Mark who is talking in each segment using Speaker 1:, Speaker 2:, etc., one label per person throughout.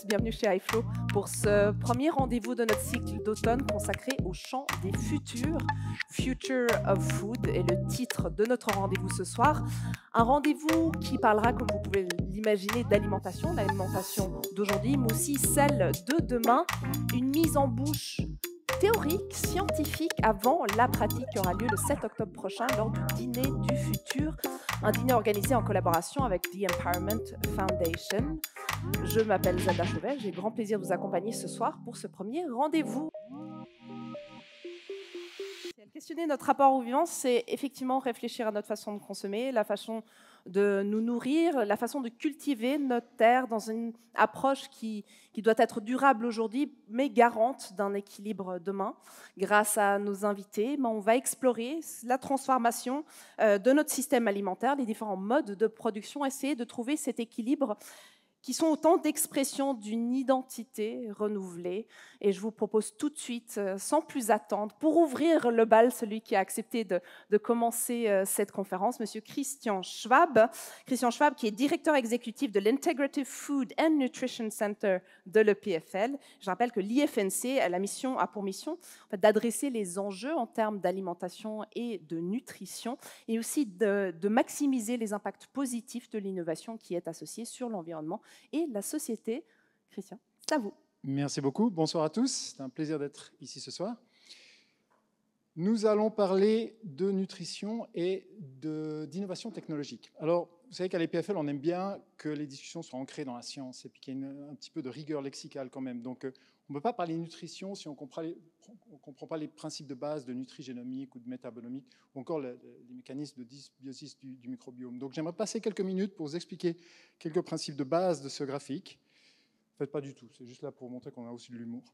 Speaker 1: Bienvenue chez iFlow pour ce premier rendez-vous de notre cycle d'automne consacré au champ des futurs. Future of Food est le titre de notre rendez-vous ce soir. Un rendez-vous qui parlera, comme vous pouvez l'imaginer, d'alimentation, l'alimentation d'aujourd'hui, mais aussi celle de demain. Une mise en bouche théorique, scientifique, avant la pratique qui aura lieu le 7 octobre prochain lors du dîner du futur, un dîner organisé en collaboration avec The Empowerment Foundation. Je m'appelle Zada Chauvel, j'ai grand plaisir de vous accompagner ce soir pour ce premier rendez-vous. Questionner notre rapport au vivant, c'est effectivement réfléchir à notre façon de consommer, la façon de nous nourrir, la façon de cultiver notre terre dans une approche qui doit être durable aujourd'hui, mais garante d'un équilibre demain. Grâce à nos invités, on va explorer la transformation de notre système alimentaire, les différents modes de production, essayer de trouver cet équilibre qui sont autant d'expressions d'une identité renouvelée. Et je vous propose tout de suite, sans plus attendre, pour ouvrir le bal, celui qui a accepté de commencer cette conférence, Monsieur Christian Schwab. Christian Schwab, qui est directeur exécutif de l'Integrative Food and Nutrition Center de l'EPFL. Je rappelle que l'IFNC a pour mission d'adresser les enjeux en termes d'alimentation et de nutrition, et aussi de maximiser les impacts positifs de l'innovation qui est associée sur l'environnement et la société. Christian, c'est à vous.
Speaker 2: Merci beaucoup. Bonsoir à tous. C'est un plaisir d'être ici ce soir. Nous allons parler de nutrition et d'innovation technologique. Alors, vous savez qu'à l'EPFL, on aime bien que les discussions soient ancrées dans la science et puis qu'il y ait un petit peu de rigueur lexicale quand même. Donc, on ne peut pas parler de nutrition si on ne comprend pas les principes de base de nutrigénomique ou de métabolomique, ou encore les mécanismes de dysbiosis du microbiome. Donc, j'aimerais passer quelques minutes pour vous expliquer quelques principes de base de ce graphique. En fait, pas du tout. C'est juste là pour montrer qu'on a aussi de l'humour.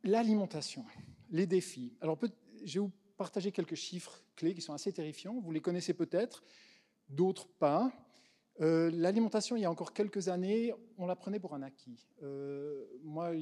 Speaker 2: L'alimentation, les défis. Alors, je vais vous partager quelques chiffres clés qui sont assez terrifiants. Vous les connaissez peut-être, d'autres pas. L'alimentation, il y a encore quelques années, on la prenait pour un acquis. Moi,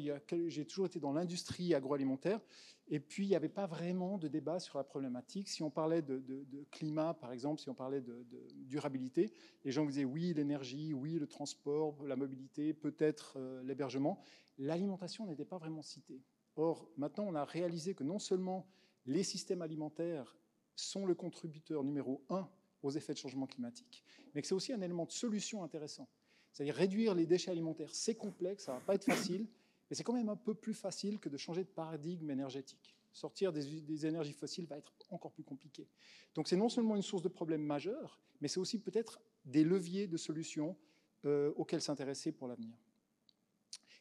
Speaker 2: j'ai toujours été dans l'industrie agroalimentaire, et puis il n'y avait pas vraiment de débat sur la problématique. Si on parlait de climat, par exemple, si on parlait de durabilité, les gens vous disaient oui, l'énergie, oui, le transport, la mobilité, peut-être l'hébergement. L'alimentation n'était pas vraiment citée. Or, maintenant, on a réalisé que non seulement les systèmes alimentaires sont le contributeur numéro 1 aux effets de changement climatique, mais que c'est aussi un élément de solution intéressant. C'est-à-dire réduire les déchets alimentaires, c'est complexe, ça ne va pas être facile, mais c'est quand même un peu plus facile que de changer de paradigme énergétique. Sortir des énergies fossiles va être encore plus compliqué. Donc c'est non seulement une source de problèmes majeurs, mais c'est aussi peut-être des leviers de solutions auxquels s'intéresser pour l'avenir.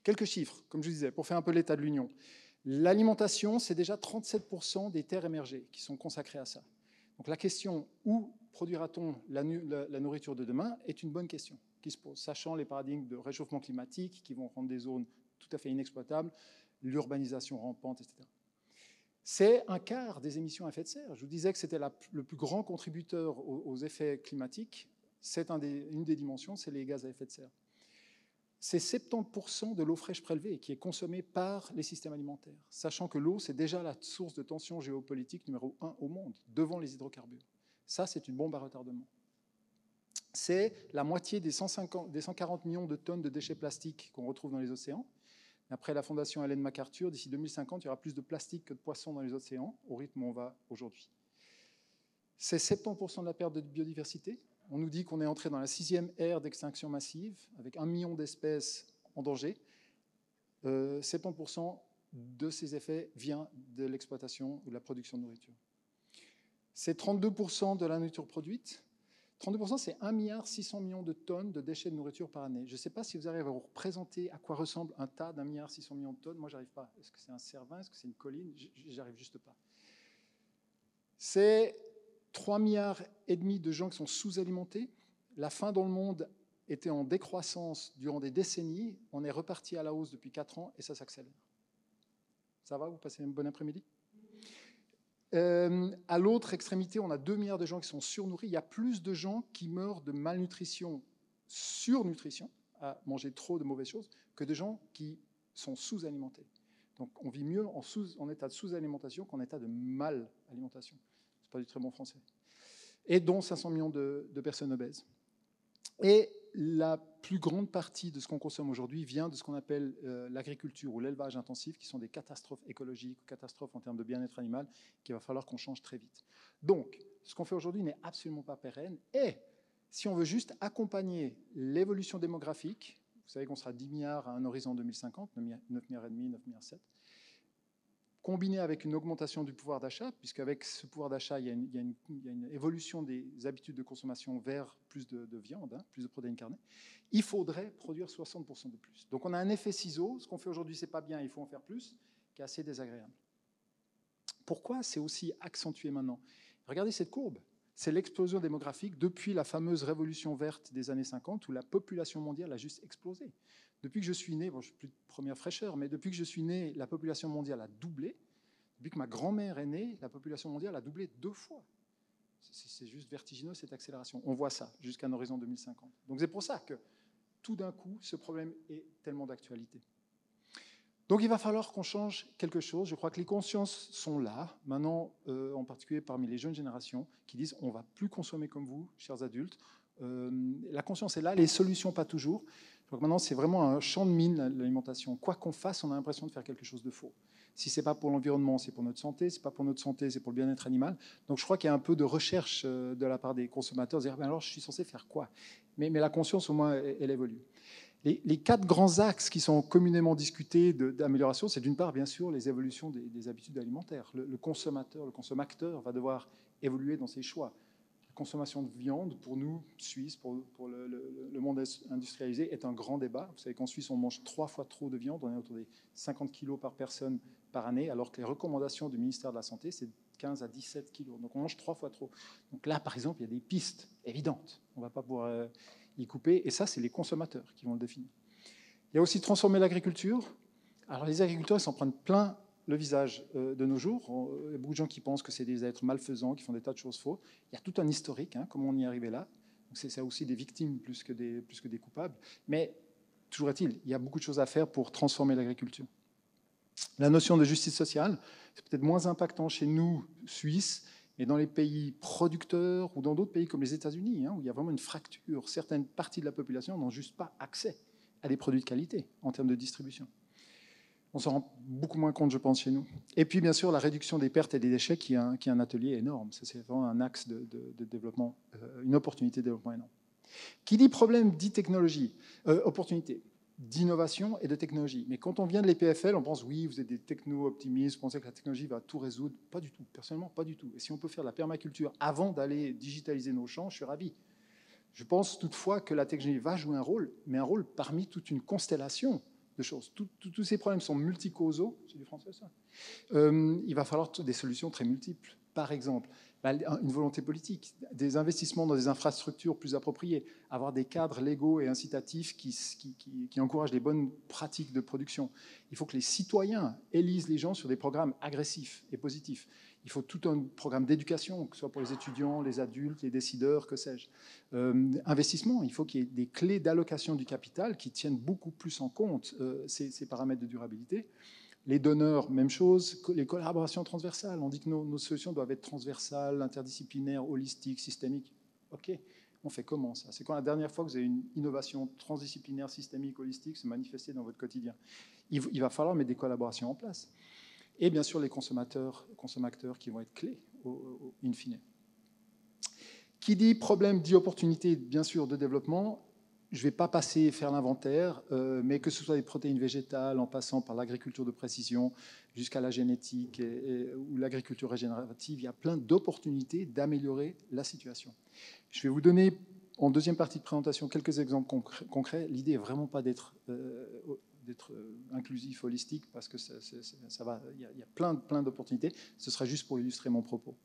Speaker 2: Quelques chiffres, comme je disais, pour faire un peu l'état de l'Union. L'alimentation, c'est déjà 37% des terres émergées qui sont consacrées à ça. Donc la question où produira-t-on la nourriture de demain est une bonne question qui se pose, sachant les paradigmes de réchauffement climatique qui vont rendre des zones tout à fait inexploitables, l'urbanisation rampante, etc. C'est un quart des émissions à effet de serre. Je vous disais que c'était le plus grand contributeur aux effets climatiques. C'est une des dimensions, c'est les gaz à effet de serre. C'est 70% de l'eau fraîche prélevée qui est consommée par les systèmes alimentaires, sachant que l'eau, c'est déjà la source de tension géopolitique numéro 1 au monde, devant les hydrocarbures. Ça, c'est une bombe à retardement. C'est la moitié des 140 millions de tonnes de déchets plastiques qu'on retrouve dans les océans. Après la fondation Ellen MacArthur, d'ici 2050, il y aura plus de plastique que de poissons dans les océans, au rythme où on va aujourd'hui. C'est 70% de la perte de biodiversité. On nous dit qu'on est entré dans la 6e ère d'extinction massive, avec 1 million d'espèces en danger. 70% de ces effets vient de l'exploitation ou de la production de nourriture. C'est 32% de la nourriture produite. 32%, c'est 1,6 milliard de tonnes de déchets de nourriture par année. Je ne sais pas si vous arrivez à vous représenter à quoi ressemble un tas d'1,6 milliard de tonnes. Moi, je n'arrive pas. Est-ce que c'est un cervin? Est-ce que c'est une colline? Je n'arrive juste pas. C'est 3,5 milliards de gens qui sont sous-alimentés. La faim dans le monde était en décroissance durant des décennies. On est reparti à la hausse depuis 4 ans et ça s'accélère. Ça va? Vous passez un bon après-midi? À l'autre extrémité, on a 2 milliards de gens qui sont surnourris. Il y a plus de gens qui meurent de malnutrition, surnutrition, à manger trop de mauvaises choses que de gens qui sont sous-alimentés. Donc on vit mieux en état de sous-alimentation qu'en état de mal-alimentation. Ce n'est pas du très bon français. Et dont 500 millions de personnes obèses. Et la plus grande partie de ce qu'on consomme aujourd'hui vient de ce qu'on appelle l'agriculture ou l'élevage intensif, qui sont des catastrophes écologiques, catastrophes en termes de bien-être animal, qu'il va falloir qu'on change très vite. Donc, ce qu'on fait aujourd'hui n'est absolument pas pérenne. Et si on veut juste accompagner l'évolution démographique, vous savez qu'on sera 10 milliards à un horizon 2050, 9 milliards et demi, 9 milliards 7, combiné avec une augmentation du pouvoir d'achat, puisqu'avec ce pouvoir d'achat, il y a une évolution des habitudes de consommation vers plus de viande, plus de protéines carnées, il faudrait produire 60% de plus. Donc on a un effet ciseau, ce qu'on fait aujourd'hui, c'est pas bien, il faut en faire plus, qui est assez désagréable. Pourquoi c'est aussi accentué maintenant? Regardez cette courbe, c'est l'explosion démographique depuis la fameuse révolution verte des années 50, où la population mondiale a juste explosé. Depuis que je suis né, bon, je ne suis plus de première fraîcheur, mais depuis que je suis né, la population mondiale a doublé. Depuis que ma grand-mère est née, la population mondiale a doublé 2 fois. C'est juste vertigineux, cette accélération. On voit ça jusqu'à un horizon 2050. Donc c'est pour ça que, tout d'un coup, ce problème est tellement d'actualité. Donc il va falloir qu'on change quelque chose. Je crois que les consciences sont là, maintenant, en particulier parmi les jeunes générations, qui disent on ne va plus consommer comme vous, chers adultes. La conscience est là, les solutions pas toujours. Donc maintenant, c'est vraiment un champ de mine, l'alimentation. Quoi qu'on fasse, on a l'impression de faire quelque chose de faux. Si ce n'est pas pour l'environnement, c'est pour notre santé. Si ce n'est pas pour notre santé, c'est pour le bien-être animal. Donc je crois qu'il y a un peu de recherche de la part des consommateurs. Dire, alors, je suis censé faire quoi? Mais la conscience, au moins, elle évolue. Les 4 grands axes qui sont communément discutés d'amélioration, c'est d'une part, bien sûr, les évolutions des habitudes alimentaires. Le consommateur va devoir évoluer dans ses choix. Consommation de viande, pour nous, Suisses, pour le monde industrialisé, est un grand débat. Vous savez qu'en Suisse, on mange 3 fois trop de viande, on est autour des 50 kilos par personne par année, alors que les recommandations du ministère de la Santé, c'est 15 à 17 kilos. Donc on mange 3 fois trop. Donc là, par exemple, il y a des pistes évidentes. On ne va pas pouvoir y couper, et ça, c'est les consommateurs qui vont le définir. Il y a aussi transformer l'agriculture. Alors les agriculteurs, ils s'en prennent plein le visage de nos jours. Il y a beaucoup de gens qui pensent que c'est des êtres malfaisants, qui font des tas de choses fausses. Il y a tout un historique, comment on y est arrivé là. C'est ça aussi des victimes plus que des coupables. Mais toujours est-il, il y a beaucoup de choses à faire pour transformer l'agriculture. La notion de justice sociale, c'est peut-être moins impactant chez nous, Suisses, mais dans les pays producteurs ou dans d'autres pays comme les États-Unis, où il y a vraiment une fracture. Certaines parties de la population n'ont juste pas accès à des produits de qualité en termes de distribution. On s'en rend beaucoup moins compte, je pense, chez nous. Et puis, bien sûr, la réduction des pertes et des déchets, qui est un atelier énorme. Ça, c'est vraiment un axe de développement, une opportunité de développement énorme. Qui dit problème dit technologie, opportunité d'innovation et de technologie. Mais quand on vient de l'EPFL, on pense, oui, vous êtes des techno-optimistes, vous pensez que la technologie va tout résoudre. Pas du tout, personnellement, pas du tout. Et si on peut faire de la permaculture avant d'aller digitaliser nos champs, je suis ravi. Je pense toutefois que la technologie va jouer un rôle, mais un rôle parmi toute une constellation de choses. Tous ces problèmes sont multicausaux. C'est du français, ça. Il va falloir des solutions très multiples. Par exemple, une volonté politique, des investissements dans des infrastructures plus appropriées, avoir des cadres légaux et incitatifs qui encouragent les bonnes pratiques de production. Il faut que les citoyens élisent les gens sur des programmes agressifs et positifs. Il faut tout un programme d'éducation, que ce soit pour les étudiants, les adultes, les décideurs, que sais-je. Investissement, il faut qu'il y ait des clés d'allocation du capital qui tiennent beaucoup plus en compte ces paramètres de durabilité. Les donneurs, même chose. Les collaborations transversales, on dit que nos solutions doivent être transversales, interdisciplinaires, holistiques, systémiques. OK, on fait comment ça? C'est quand la dernière fois que vous avez une innovation transdisciplinaire, systémique, holistique se manifester dans votre quotidien? Il va falloir mettre des collaborations en place. Et bien sûr les consommateurs qui vont être clés in fine. Qui dit problème dit opportunité, bien sûr, de développement. Je ne vais pas faire l'inventaire, mais que ce soit des protéines végétales, en passant par l'agriculture de précision, jusqu'à la génétique ou l'agriculture régénérative, il y a plein d'opportunités d'améliorer la situation. Je vais vous donner, en deuxième partie de présentation, quelques exemples concrets. L'idée n'est vraiment pas d'être inclusif, holistique, parce que ça va, il y a plein d'opportunités. Ce sera juste pour illustrer mon propos.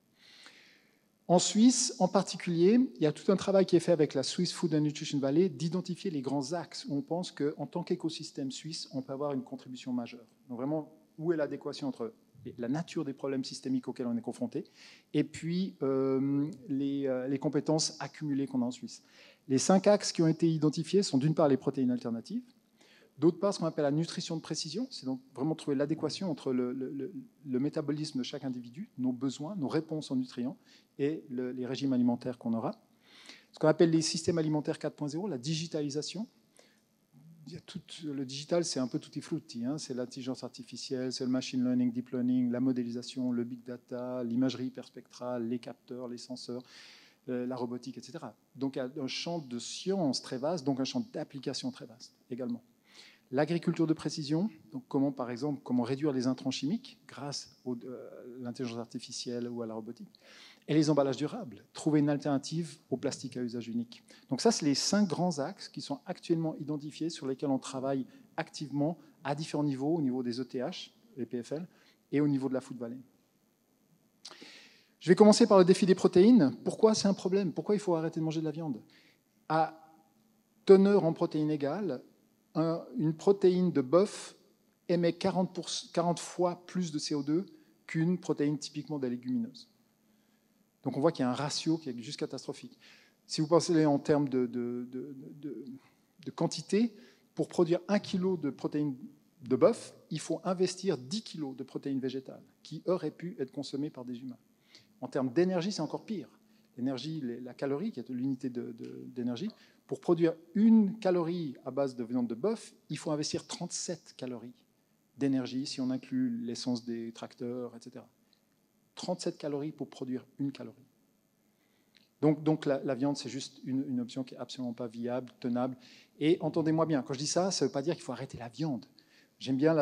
Speaker 2: En Suisse, en particulier, il y a tout un travail qui est fait avec la Swiss Food and Nutrition Valley d'identifier les grands axes où on pense qu'en tant qu'écosystème suisse, on peut avoir une contribution majeure. Donc vraiment, où est l'adéquation entre la nature des problèmes systémiques auxquels on est confronté et puis les compétences accumulées qu'on a en Suisse. Les 5 axes qui ont été identifiés sont d'une part les protéines alternatives, d'autre part ce qu'on appelle la nutrition de précision, c'est donc vraiment trouver l'adéquation entre le métabolisme de chaque individu, nos besoins, nos réponses en nutriments et les régimes alimentaires qu'on aura. Ce qu'on appelle les systèmes alimentaires 4.0, la digitalisation. Le digital, c'est un peu tutti frutti, hein. C'est l'intelligence artificielle, c'est le machine learning, deep learning, la modélisation, le big data, l'imagerie hyperspectrale, les capteurs, les senseurs, la robotique, etc. Donc un champ de science très vaste, donc un champ d'application très vaste également. L'agriculture de précision, donc comment par exemple comment réduire les intrants chimiques grâce à l'intelligence artificielle ou à la robotique. Et les emballages durables, trouver une alternative au plastique à usage unique. Donc ça, c'est les 5 grands axes qui sont actuellement identifiés, sur lesquels on travaille activement à différents niveaux, au niveau des ETH, les PFL, et au niveau de la Food Valley. Je vais commencer par le défi des protéines. Pourquoi c'est un problème? Pourquoi il faut arrêter de manger de la viande? À teneur en protéines égales, une protéine de bœuf émet 40 fois plus de CO2 qu'une protéine typiquement des légumineuses. Donc on voit qu'il y a un ratio qui est juste catastrophique. Si vous pensez en termes de quantité, pour produire 1 kg de protéines de bœuf, il faut investir 10 kg de protéines végétales qui auraient pu être consommées par des humains. En termes d'énergie, c'est encore pire. L'énergie, la calorie, qui est l'unité d'énergie, pour produire 1 calorie à base de viande de bœuf, il faut investir 37 calories d'énergie si on inclut l'essence des tracteurs, etc. 37 calories pour produire 1 calorie. Donc la viande, c'est juste une option qui n'est absolument pas viable, tenable. Et entendez-moi bien, quand je dis ça, ça ne veut pas dire qu'il faut arrêter la viande. J'aime bien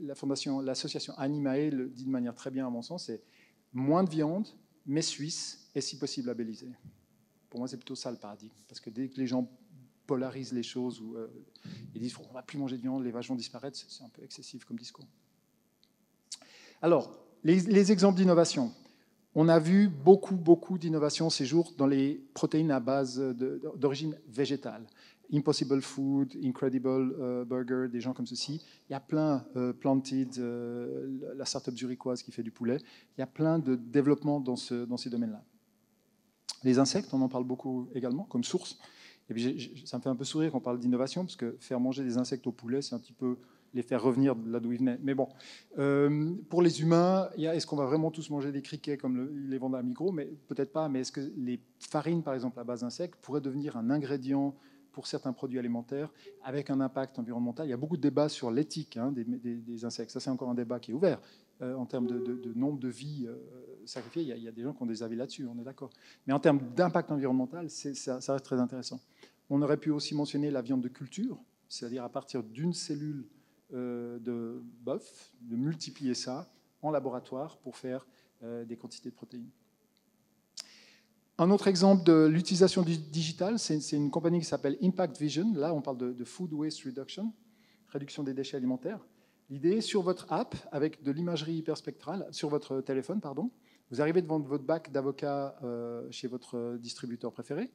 Speaker 2: l'association Animae le dit de manière très bien à mon sens, c'est moins de viande, mais suisse, et si possible labellisée. Pour moi, c'est plutôt ça le paradigme. Parce que dès que les gens polarisent les choses, ou ils disent on ne va plus manger de viande, les vaches vont disparaître, c'est un peu excessif comme discours. Alors, les exemples d'innovation. On a vu beaucoup d'innovations ces jours dans les protéines à base d'origine végétale. Impossible Food, Incredible Burger, des gens comme ceci. Il y a plein, Planted, la start-up zurichoise qui fait du poulet. Il y a plein de développements dans ces domaines-là. Les insectes, on en parle beaucoup également, comme source. Et puis ça me fait un peu sourire quand on parle d'innovation, parce que faire manger des insectes au poulet, c'est un petit peu les faire revenir de là d'où ils venaient. Mais bon, pour les humains, est-ce qu'on va vraiment tous manger des criquets comme ils les vendent à Migros? Mais peut-être pas. Mais est-ce que les farines, par exemple, à base d'insectes, pourraient devenir un ingrédient pour certains produits alimentaires avec un impact environnemental? Il y a beaucoup de débats sur l'éthique des insectes. Ça, c'est encore un débat qui est ouvert. En termes de nombre de vies sacrifiées, il y a des gens qui ont des avis là-dessus, on est d'accord. Mais en termes d'impact environnemental, ça reste très intéressant. On aurait pu aussi mentionner la viande de culture, c'est-à-dire à partir d'une cellule de bœuf, de multiplier ça en laboratoire pour faire des quantités de protéines. Un autre exemple de l'utilisation du digital, c'est une compagnie qui s'appelle Impact Vision. Là, on parle de Food Waste Reduction, réduction des déchets alimentaires. L'idée, sur votre app, avec de l'imagerie hyperspectrale, sur votre téléphone, pardon, vous arrivez devant votre bac d'avocat chez votre distributeur préféré,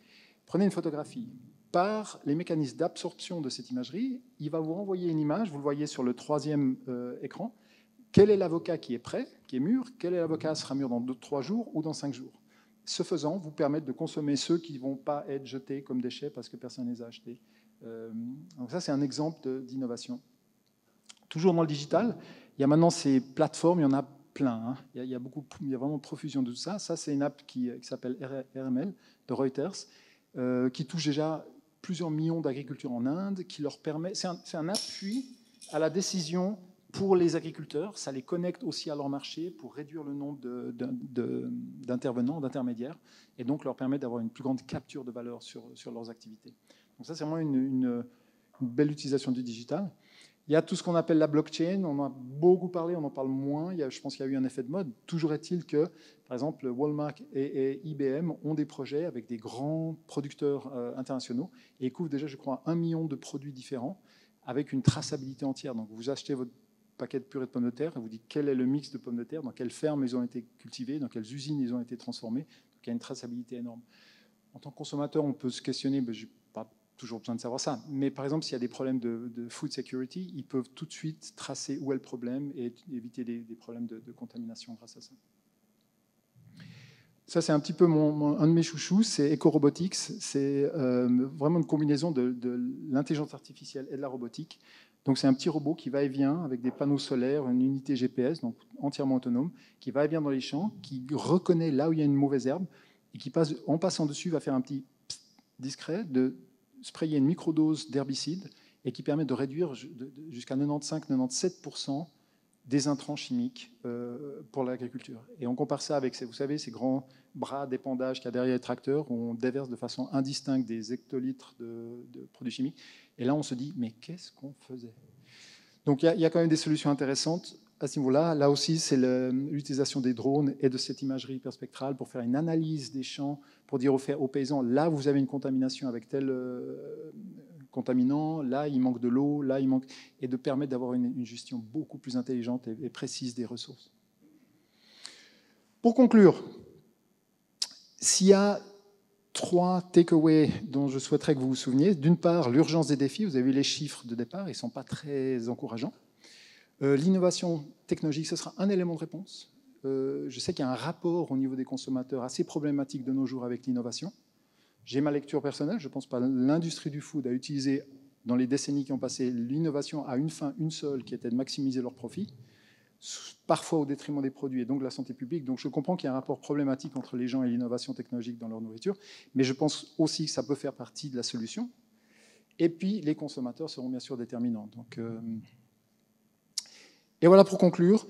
Speaker 2: prenez une photographie. Par les mécanismes d'absorption de cette imagerie, il va vous renvoyer une image, vous le voyez sur le 3e écran. Quel est l'avocat qui est prêt, qui est mûr? Quel est l'avocat qui sera mûr dans 3 jours ou dans 5 jours? Ce faisant, vous permettre de consommer ceux qui ne vont pas être jetés comme déchets parce que personne ne les a achetés. Donc ça, c'est un exemple d'innovation. Toujours dans le digital, il y a maintenant ces plateformes, il y en a plein. Hein. Il y a vraiment une profusion de tout ça. Ça, c'est une app qui s'appelle RML de Reuters, qui touche déjà plusieurs millions d'agriculteurs en Inde, qui leur permet. C'est un appui à la décision pour les agriculteurs. Ça les connecte aussi à leur marché pour réduire le nombre d'intervenants, d'intermédiaires, et donc leur permet d'avoir une plus grande capture de valeur sur leurs activités. Donc ça, c'est vraiment une belle utilisation du digital. Il y a tout ce qu'on appelle la blockchain. On en a beaucoup parlé, on en parle moins. Je pense qu'il y a eu un effet de mode. Toujours est-il que, par exemple, Walmart et IBM ont des projets avec des grands producteurs internationaux et couvrent déjà, je crois, 1 million de produits différents avec une traçabilité entière. Donc, vous achetez votre paquet de purée de pommes de terre et vous dites quel est le mix de pommes de terre, dans quelles fermes ils ont été cultivés, dans quelles usines ils ont été transformés. Donc, il y a une traçabilité énorme. En tant que consommateur, on peut se questionner, je n'ai pas toujours besoin de savoir ça, mais par exemple, s'il y a des problèmes de food security, ils peuvent tout de suite tracer où est le problème et éviter des problèmes de contamination grâce à ça. Ça, c'est un petit peu un de mes chouchous, c'est EcoRobotics. C'est vraiment une combinaison de l'intelligence artificielle et de la robotique. Donc, c'est un petit robot qui va et vient avec des panneaux solaires, une unité GPS, donc entièrement autonome, qui va et vient dans les champs, qui reconnaît là où il y a une mauvaise herbe et qui, en passant dessus, va faire un petit psst discret de sprayer une microdose d'herbicide et qui permet de réduire jusqu'à 95-97% des intrants chimiques pour l'agriculture. Et on compare ça avec, vous savez, ces grands bras d'épandage qu'il y a derrière les tracteurs où on déverse de façon indistincte des hectolitres de produits chimiques. Et là, on se dit, mais qu'est-ce qu'on faisait? Donc, il y a quand même des solutions intéressantes à ce niveau-là. Là aussi, c'est l'utilisation des drones et de cette imagerie hyperspectrale pour faire une analyse des champs, pour dire aux paysans, là, vous avez une contamination avec tel contaminant, là, il manque de l'eau, là, il manque... Et de permettre d'avoir une gestion beaucoup plus intelligente et précise des ressources. Pour conclure, s'il y a 3 takeaways dont je souhaiterais que vous vous souveniez. D'une part, l'urgence des défis. Vous avez vu les chiffres de départ, ils ne sont pas très encourageants. L'innovation technologique, ce sera un élément de réponse. Je sais qu'il y a un rapport au niveau des consommateurs assez problématique de nos jours avec l'innovation. J'ai ma lecture personnelle. Je ne pense pas que l'industrie du food a utilisé, dans les décennies qui ont passé, l'innovation à une fin, une seule, qui était de maximiser leurs profits, parfois au détriment des produits et donc de la santé publique. Donc je comprends qu'il y a un rapport problématique entre les gens et l'innovation technologique dans leur nourriture, mais je pense aussi que ça peut faire partie de la solution. Et puis les consommateurs seront bien sûr déterminants. Donc, et voilà, pour conclure,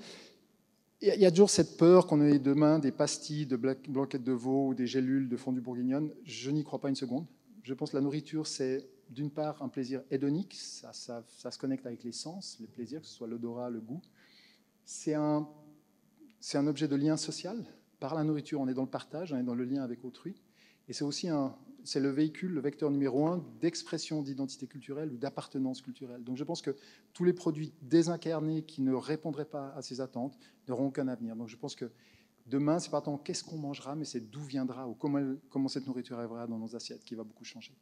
Speaker 2: il y a toujours cette peur qu'on ait demain des pastilles de blanquettes de veau ou des gélules de fondue bourguignonne. Je n'y crois pas une seconde. Je pense que la nourriture, c'est d'une part un plaisir hédonique, ça se connecte avec les sens, les plaisirs, que ce soit l'odorat, le goût. C'est un objet de lien social. Par la nourriture, on est dans le partage, on est dans le lien avec autrui. Et c'est aussi le véhicule, le vecteur numéro 1 d'expression d'identité culturelle ou d'appartenance culturelle. Donc je pense que tous les produits désincarnés qui ne répondraient pas à ces attentes n'auront aucun avenir. Donc je pense que demain, c'est pas tant qu'est-ce qu'on mangera, mais c'est d'où viendra ou comment cette nourriture arrivera dans nos assiettes qui va beaucoup changer.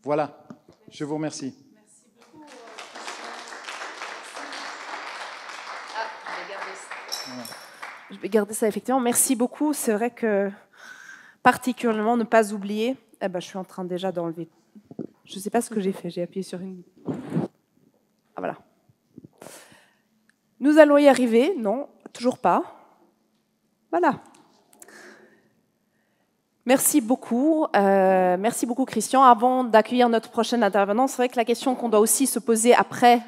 Speaker 2: Voilà, je vous remercie.
Speaker 1: Je vais garder ça, effectivement. Merci beaucoup. C'est vrai que, particulièrement, ne pas oublier... je suis en train déjà d'enlever... Je ne sais pas ce que j'ai fait. J'ai appuyé sur une... Ah, voilà. Nous allons y arriver. Non, toujours pas. Voilà. Merci beaucoup. Merci beaucoup, Christian. Avant d'accueillir notre prochain intervenant, c'est vrai que la question qu'on doit aussi se poser après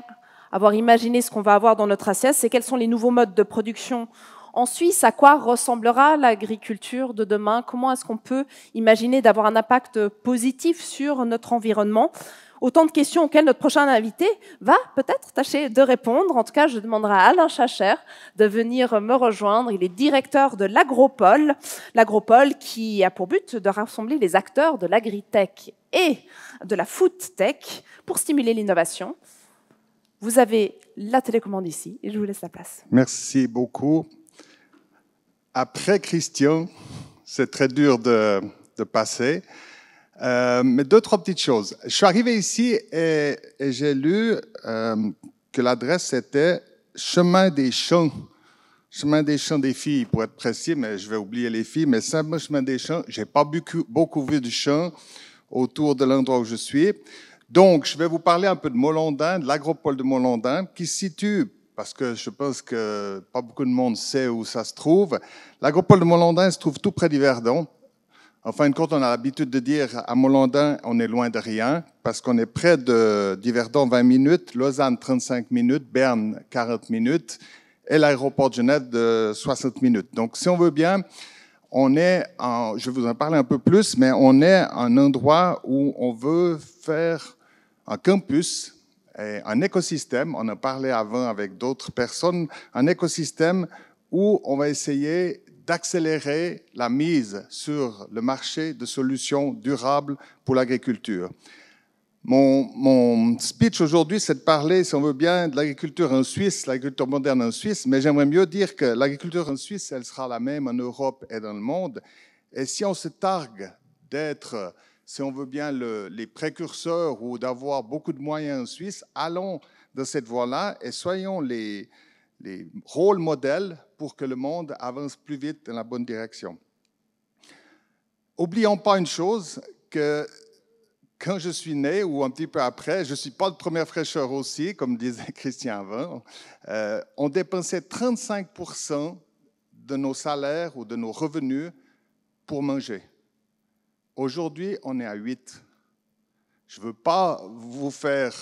Speaker 1: avoir imaginé ce qu'on va avoir dans notre assiette, c'est quels sont les nouveaux modes de production en Suisse, à quoi ressemblera l'agriculture de demain, comment est-ce qu'on peut imaginer d'avoir un impact positif sur notre environnement. Autant de questions auxquelles notre prochain invité va peut-être tâcher de répondre. En tout cas, je demanderai à Alain Chacher de venir me rejoindre. Il est directeur de l'Agropole. L'Agropole qui a pour but de rassembler les acteurs de l'agritech et de la foodtech pour stimuler l'innovation. Vous avez la télécommande ici et je vous laisse la place.
Speaker 3: Merci beaucoup. Après Christian, c'est très dur de passer. Mais 2-3 petites choses. Je suis arrivé ici et j'ai lu que l'adresse était Chemin des Champs. Chemin des Champs des filles, pour être précis, mais je vais oublier les filles. Mais simplement Chemin des Champs, je n'ai pas beaucoup vu du champ autour de l'endroit où je suis. Donc, je vais vous parler un peu de Mollondin, de l'agropole de Mollondin, qui se situe, parce que je pense que pas beaucoup de monde sait où ça se trouve. L'agropole de Mollondin se trouve tout près d'Yverdon. En fin de compte, on a l'habitude de dire à Mollondin, on est loin de rien, parce qu'on est près d'Yverdon 20 minutes, Lausanne 35 minutes, Berne 40 minutes, et l'aéroport de Genève de 60 minutes. Donc, si on veut bien, je vais vous en parler un peu plus, mais on est un endroit où on veut faire un campus, un écosystème, on en parlait avant avec d'autres personnes, un écosystème où on va essayer d'accélérer la mise sur le marché de solutions durables pour l'agriculture. Mon speech aujourd'hui, c'est de parler, si on veut bien, de l'agriculture en Suisse, l'agriculture moderne en Suisse, mais j'aimerais mieux dire que l'agriculture en Suisse, elle sera la même en Europe et dans le monde. Et si on se targue d'être, si on veut bien, les précurseurs ou d'avoir beaucoup de moyens en Suisse, allons dans cette voie-là et soyons les rôles modèles pour que le monde avance plus vite dans la bonne direction. Oublions pas une chose, que quand je suis né, ou un petit peu après, je ne suis pas de première fraîcheur aussi, comme disait Christian avant, on dépensait 35% de nos salaires ou de nos revenus pour manger. Aujourd'hui, on est à 8%. Je ne veux pas vous faire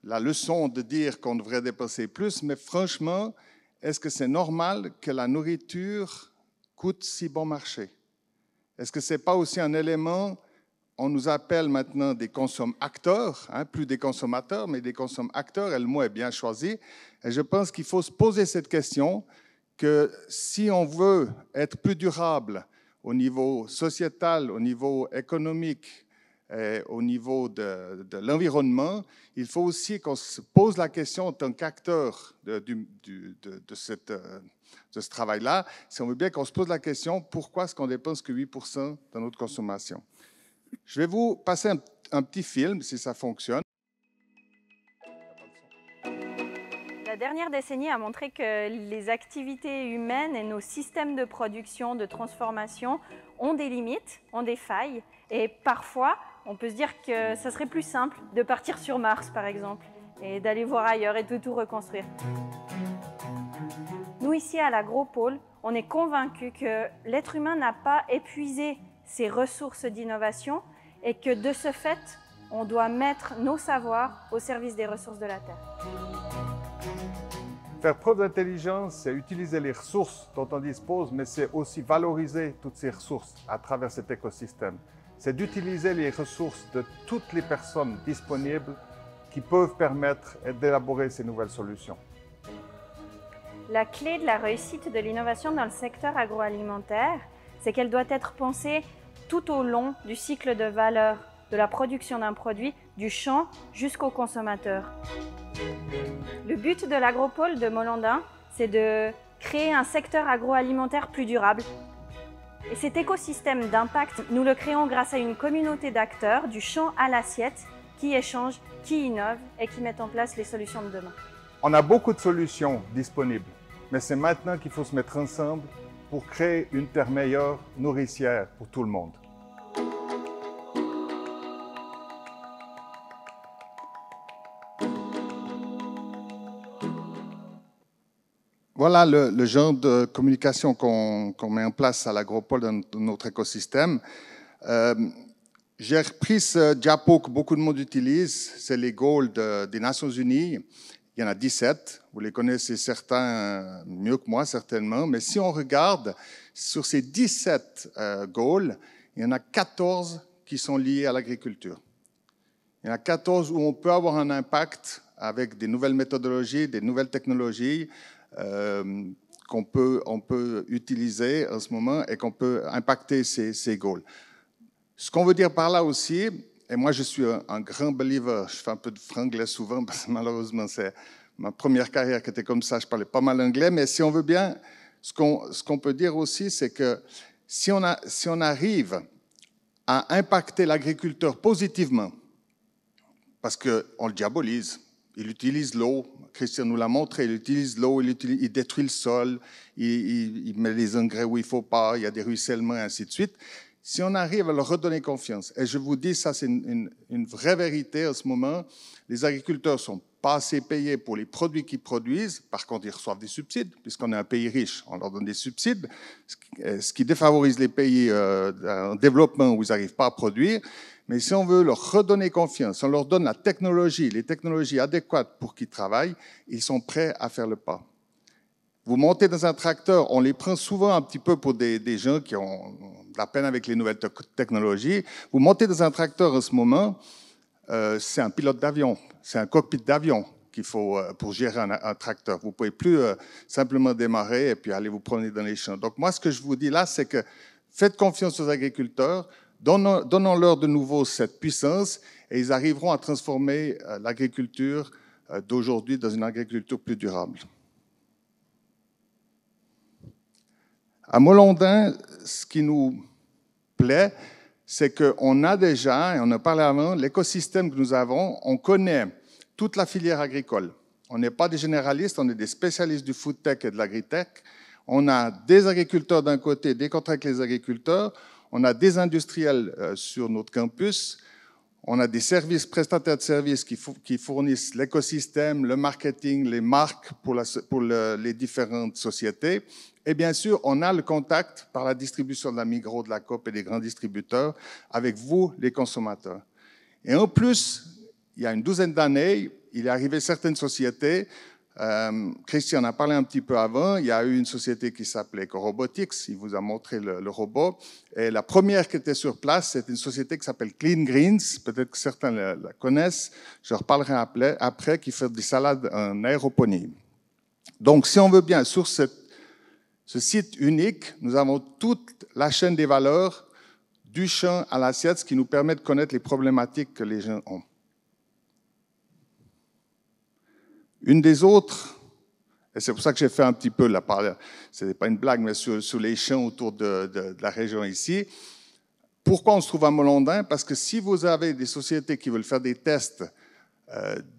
Speaker 3: la leçon de dire qu'on devrait dépenser plus, mais franchement, est-ce que c'est normal que la nourriture coûte si bon marché? Est-ce que ce n'est pas aussi un élément, on nous appelle maintenant des consommateurs, plus des consommateurs, mais des consommateurs, et le mot est bien choisi. Et je pense qu'il faut se poser cette question, que si on veut être plus durable au niveau sociétal, au niveau économique, et au niveau de l'environnement, il faut aussi qu'on se pose la question en tant qu'acteur de ce travail-là, si on veut bien qu'on se pose la question, pourquoi est-ce qu'on dépense que 8% dans notre consommation? Je vais vous passer un petit film, si ça fonctionne.
Speaker 4: La dernière décennie a montré que les activités humaines et nos systèmes de production, de transformation ont des limites, ont des failles. Et parfois, on peut se dire que ça serait plus simple de partir sur Mars, par exemple, et d'aller voir ailleurs et de tout reconstruire. Nous, ici à l'Agropole, on est convaincus que l'être humain n'a pas épuisé ses ressources d'innovation et que de ce fait, on doit mettre nos savoirs au service des ressources de la Terre.
Speaker 3: Faire preuve d'intelligence, c'est utiliser les ressources dont on dispose, mais c'est aussi valoriser toutes ces ressources à travers cet écosystème. C'est d'utiliser les ressources de toutes les personnes disponibles qui peuvent permettre d'élaborer ces nouvelles solutions.
Speaker 4: La clé de la réussite de l'innovation dans le secteur agroalimentaire, c'est qu'elle doit être pensée tout au long du cycle de valeur, de la production d'un produit, du champ jusqu'au consommateur. Le but de l'Agropole de Molandin, c'est de créer un secteur agroalimentaire plus durable. Et cet écosystème d'impact, nous le créons grâce à une communauté d'acteurs du champ à l'assiette qui échangent, qui innovent et qui mettent en place les solutions de demain.
Speaker 3: On a beaucoup de solutions disponibles, mais c'est maintenant qu'il faut se mettre ensemble pour créer une terre meilleure, nourricière pour tout le monde. Voilà le genre de communication qu'on met en place à l'Agropole dans notre écosystème. J'ai repris ce diapo que beaucoup de monde utilise, c'est les goals des Nations Unies. Il y en a 17, vous les connaissez certains mieux que moi certainement, mais si on regarde sur ces 17 goals, il y en a 14 qui sont liés à l'agriculture. Il y en a 14 où on peut avoir un impact avec des nouvelles méthodologies, des nouvelles technologies qu'on peut utiliser en ce moment et qu'on peut impacter ces goals. Ce qu'on veut dire par là aussi, et moi je suis un grand believer, je fais un peu de franglais souvent parce que malheureusement c'est ma première carrière qui était comme ça, je parlais pas mal anglais, mais si on veut bien, ce qu'on peut dire aussi, c'est que si on arrive à impacter l'agriculteur positivement, parce qu'on le diabolise, il utilise l'eau, Christian nous l'a montré, il utilise l'eau, il détruit le sol, il met les engrais où il ne faut pas, il y a des ruissellements, et ainsi de suite. Si on arrive à leur redonner confiance, et je vous dis, ça c'est une vraie vérité en ce moment, les agriculteurs ne sont pas assez payés pour les produits qu'ils produisent, par contre ils reçoivent des subsides, puisqu'on est un pays riche, on leur donne des subsides, ce qui défavorise les pays en développement où ils n'arrivent pas à produire. Mais si on veut leur redonner confiance, on leur donne la technologie, les technologies adéquates pour qu'ils travaillent, ils sont prêts à faire le pas. Vous montez dans un tracteur, on les prend souvent un petit peu pour des gens qui ont de la peine avec les nouvelles technologies. Vous montez dans un tracteur en ce moment, c'est un pilote d'avion, c'est un cockpit d'avion qu'il faut pour gérer un tracteur. Vous ne pouvez plus simplement démarrer et puis aller vous promener dans les champs. Donc moi, ce que je vous dis là, c'est que faites confiance aux agriculteurs, donnons-leur de nouveau cette puissance et ils arriveront à transformer l'agriculture d'aujourd'hui dans une agriculture plus durable. À Molandin, ce qui nous plaît, c'est qu'on a déjà, et on a parlé avant, l'écosystème que nous avons, on connaît toute la filière agricole. On n'est pas des généralistes, on est des spécialistes du food tech et de l'agritech. On a des agriculteurs d'un côté, des contrats avec les agriculteurs. On a des industriels sur notre campus. On a des services, prestataires de services qui fournissent l'écosystème, le marketing, les marques pour les différentes sociétés. Et bien sûr, on a le contact par la distribution de la Migros, de la Coop et des grands distributeurs avec vous, les consommateurs. Et en plus, il y a une douzaine d'années, il est arrivé certaines sociétés. Christian en a parlé un petit peu avant. Il y a eu une société qui s'appelait Ecorobotics. Il vous a montré le robot. Et la première qui était sur place, c'est une société qui s'appelle Clean Greens. Peut-être que certains la connaissent. Je reparlerai après, qui fait des salades en aéroponie. Donc, si on veut bien, sur ce site unique, nous avons toute la chaîne des valeurs du champ à l'assiette, ce qui nous permet de connaître les problématiques que les gens ont. Une des autres, et c'est pour ça que j'ai fait un petit peu, ce n'est pas une blague, mais sur les champs autour de la région ici. Pourquoi on se trouve à Molondin? Parce que si vous avez des sociétés qui veulent faire des tests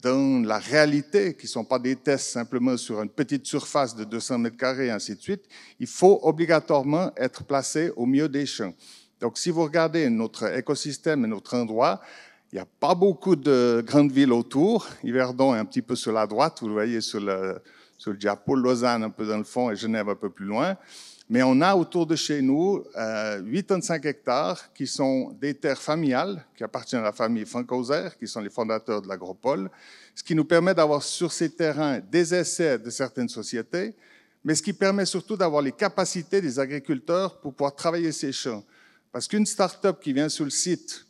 Speaker 3: dans la réalité, qui ne sont pas des tests simplement sur une petite surface de 200 mètres carrés, et ainsi de suite, il faut obligatoirement être placé au milieu des champs. Donc, si vous regardez notre écosystème et notre endroit, il n'y a pas beaucoup de grandes villes autour. Yverdon est un petit peu sur la droite, vous le voyez sur le diapo, Lausanne un peu dans le fond et Genève un peu plus loin. Mais on a autour de chez nous 85 hectares qui sont des terres familiales, qui appartiennent à la famille Fankhauser, qui sont les fondateurs de l'agropole, ce qui nous permet d'avoir sur ces terrains des essais de certaines sociétés, mais ce qui permet surtout d'avoir les capacités des agriculteurs pour pouvoir travailler ces champs. Parce qu'une start-up qui vient sur le site,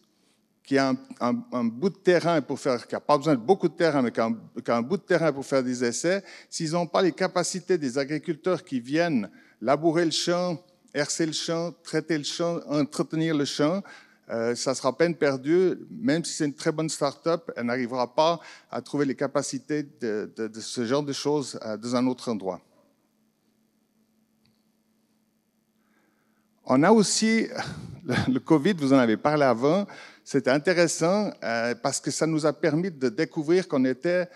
Speaker 3: qui a un bout de terrain qui n'a pas besoin de beaucoup de terrain, mais qui a un bout de terrain pour faire des essais, s'ils n'ont pas les capacités des agriculteurs qui viennent labourer le champ, hercer le champ, traiter le champ, entretenir le champ, ça sera peine perdue. Même si c'est une très bonne start-up, elle n'arrivera pas à trouver les capacités de ce genre de choses dans un autre endroit. On a aussi le Covid, vous en avez parlé avant. C'était intéressant parce que ça nous a permis de découvrir qu'on était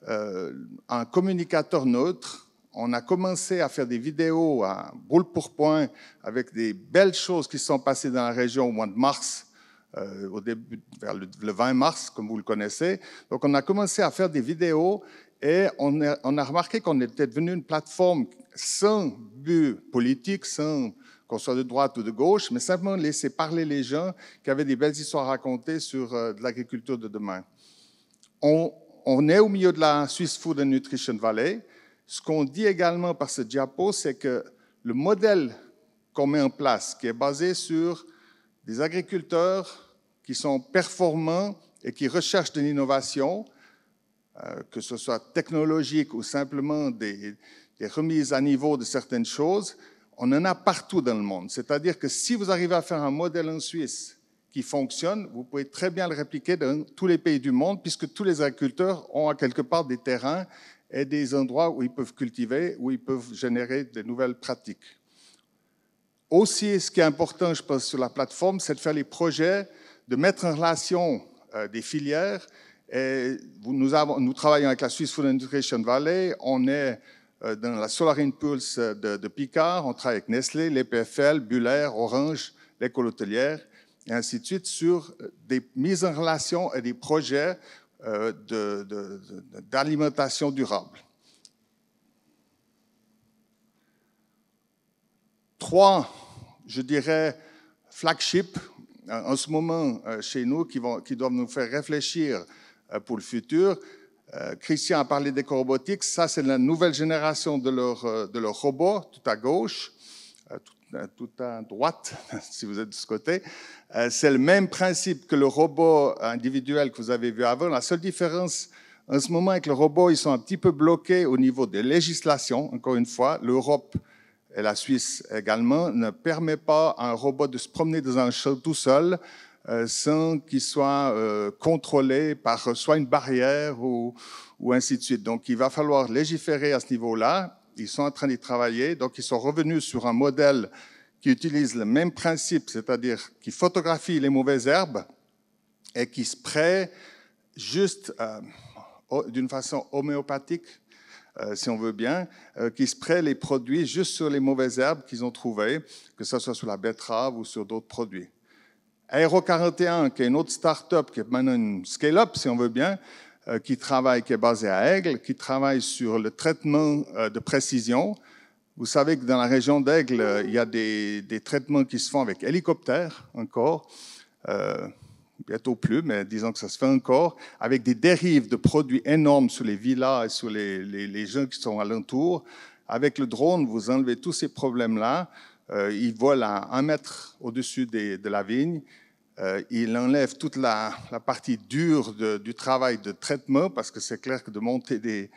Speaker 3: un communicateur neutre. On a commencé à faire des vidéos à brûle pour point avec des belles choses qui se sont passées dans la région au mois de mars, au début, vers le 20 mars, comme vous le connaissez. Donc, on a commencé à faire des vidéos et on a remarqué qu'on était devenu une plateforme sans but politique, sans qu'on soit de droite ou de gauche, mais simplement laisser parler les gens qui avaient des belles histoires à raconter sur de l'agriculture de demain. On est au milieu de la Swiss Food and Nutrition Valley. Ce qu'on dit également par ce diapo, c'est que le modèle qu'on met en place, qui est basé sur des agriculteurs qui sont performants et qui recherchent de l'innovation, que ce soit technologique ou simplement des remises à niveau de certaines choses, on en a partout dans le monde. C'est-à-dire que si vous arrivez à faire un modèle en Suisse qui fonctionne, vous pouvez très bien le répliquer dans tous les pays du monde, puisque tous les agriculteurs ont à quelque part des terrains et des endroits où ils peuvent cultiver, où ils peuvent générer de nouvelles pratiques. Aussi, ce qui est important, je pense, sur la plateforme, c'est de faire les projets, de mettre en relation des filières. Et nous travaillons avec la Swiss Food and Nutrition Valley, on est dans la Solar Impulse de Picard, on travaille avec Nestlé, l'EPFL, Buller, Orange, l'école hôtelière, et ainsi de suite, sur des mises en relation et des projets d'alimentation durable. 3, je dirais, flagships en ce moment chez nous qui doivent nous faire réfléchir pour le futur. Christian a parlé d'Ecorobotics, ça c'est la nouvelle génération de leurs robots, tout à gauche, tout à droite, si vous êtes de ce côté. C'est le même principe que le robot individuel que vous avez vu avant. La seule différence en ce moment avec le robot, ils sont un petit peu bloqués au niveau des législations. Encore une fois, l'Europe et la Suisse également ne permet pas à un robot de se promener dans un champ tout seul, sans qu'il soit contrôlé par soit une barrière ou ainsi de suite. Donc, il va falloir légiférer à ce niveau-là. Ils sont en train d'y travailler. Donc, ils sont revenus sur un modèle qui utilise le même principe, c'est-à-dire qui photographie les mauvaises herbes et qui spraye juste d'une façon homéopathique si on veut bien, qui spraient les produits juste sur les mauvaises herbes qu'ils ont trouvées, que ce soit sur la betterave ou sur d'autres produits. Aero 41, qui est une autre start-up, qui est maintenant une scale-up, si on veut bien, qui est basée à Aigle, qui travaille sur le traitement de précision. Vous savez que dans la région d'Aigle, il y a des traitements qui se font avec hélicoptère encore, bientôt plus, mais disons que ça se fait encore, avec des dérives de produits énormes sur les villas et sur les gens qui sont alentours. Avec le drone, vous enlevez tous ces problèmes-là. Il vole à 1 mètre au-dessus de la vigne. Il enlève toute la partie dure du travail de traitement, parce que c'est clair que de monter des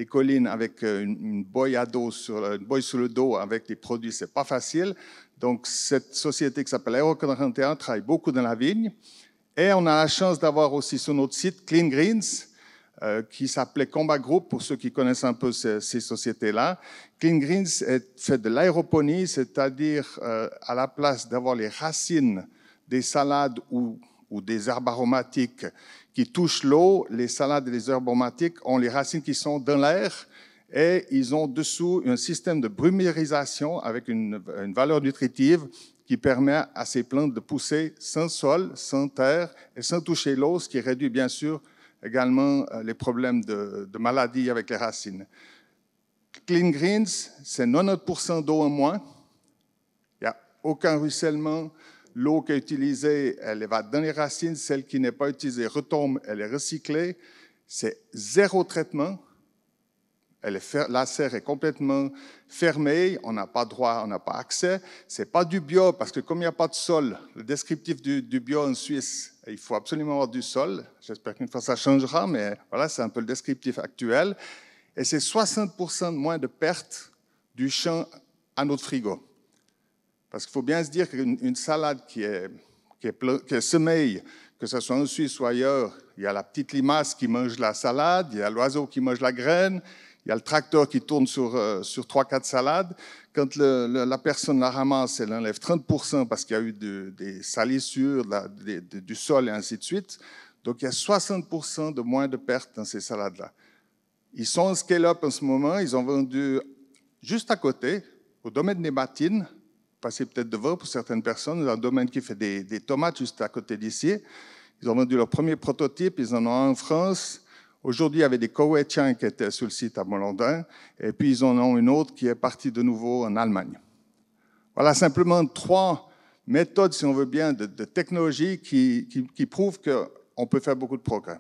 Speaker 3: collines avec une boye sur le dos avec des produits, c'est pas facile. Donc, cette société qui s'appelle Aero 41 travaille beaucoup dans la vigne. Et on a la chance d'avoir aussi sur notre site Clean Greens, qui s'appelait Combat Group, pour ceux qui connaissent un peu ces sociétés-là. Clean Greens fait de l'aéroponie, c'est-à-dire à la place d'avoir les racines des salades ou des herbes aromatiques qui touchent l'eau, les salades et les herbes aromatiques ont les racines qui sont dans l'air et ils ont dessous un système de brumérisation avec une valeur nutritive qui permet à ces plantes de pousser sans sol, sans terre et sans toucher l'eau, ce qui réduit bien sûr également les problèmes de maladies avec les racines. Clean Greens, c'est 90% d'eau en moins. Il n'y a aucun ruissellement. L'eau qui est utilisée, elle va dans les racines. Celle qui n'est pas utilisée retombe, elle est recyclée. C'est 0 traitement. La serre est complètement fermée. On n'a pas droit, on n'a pas accès. C'est pas du bio, parce que comme il n'y a pas de sol, le descriptif du bio en Suisse, il faut absolument avoir du sol. J'espère qu'une fois ça changera, mais voilà, c'est un peu le descriptif actuel. Et c'est 60% de moins de pertes du champ à notre frigo. Parce qu'il faut bien se dire qu'une salade qui est semée, que ce soit en Suisse ou ailleurs, il y a la petite limace qui mange la salade, il y a l'oiseau qui mange la graine, il y a le tracteur qui tourne sur 3-4 salades. Quand la personne la ramasse, elle enlève 30% parce qu'il y a eu des salissures du sol et ainsi de suite. Donc il y a 60% de moins de pertes dans ces salades-là. Ils sont en scale-up en ce moment, ils ont vendu juste à côté, au domaine des Matines, passé peut-être devant pour certaines personnes, un domaine qui fait des tomates juste à côté d'ici. Ils ont vendu leur premier prototype, ils en ont un en France. Aujourd'hui, il y avait des Koweïtiens qui étaient sur le site à Molandin, et puis ils en ont une autre qui est partie de nouveau en Allemagne. Voilà simplement 3 méthodes, si on veut bien, de technologie qui prouvent qu'on peut faire beaucoup de progrès.